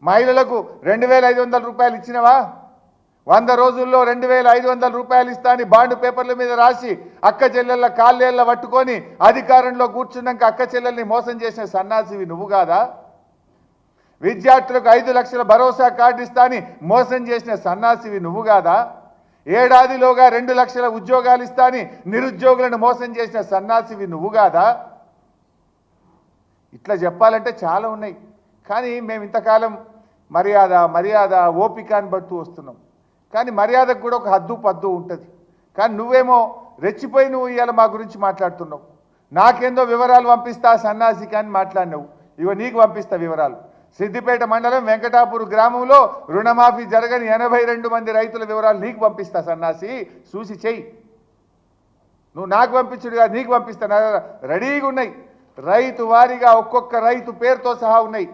మహిళలకు 2500 రూపాయలు ఇచ్చినవా? 100 రోజుల్లో 2500 రూపాయలు ఇస్తా అని బాండ్ పేపర్ల మీద రాసి అక్క చెల్లెళ్ళ కాళ్ళేళ్ళ పట్టుకొని అధికారంలో కూర్చున్నాక అక్క చెల్లెల్ని మోసం చేసిన సన్నాసివి నువ్వు కాదా? విద్యార్థులకు 5 లక్షల భరోసా కార్డు ఇస్తా అని మోసం చేసిన సన్నాసివి నువ్వు కాదా? ఏడాదిలోగా 2 లక్షల ఉద్యోగాలు ఇస్తా అని నిరుద్యోగులను మోసం చేసిన సన్నాసివి నువ్వు కాదా? ఇట్లా చెప్పాలంటే చాలా ఉన్నాయి. కానీ మేము ఇంతకాలం మర్యాద ఓపిక అని బట్టు వస్తున్నాం. కానీ మర్యాదకు కూడా ఒక హద్దు పద్దు ఉంటుంది. కానీ నువ్వేమో రెచ్చిపోయి నువ్వు ఇవాళ మా గురించి మాట్లాడుతున్నావు. నాకేందో వివరాలు పంపిస్తా సన్నాసికి అని మాట్లాడినావు. ఇవ నీకు పంపిస్తా వివరాలు. సిద్దిపేట మండలం వెంకటాపూర్ గ్రామంలో రుణమాఫీ జరగని 82 మంది రైతుల వివరాలు నీకు పంపిస్తా సన్నాసి, చూసి చెయ్యి. నువ్వు నాకు పంపించుడుగా నీకు పంపిస్తా. రెడీగా ఉన్నాయి. రైతు వారీగా ఒక్కొక్క రైతు పేరుతో సహా ఉన్నాయి.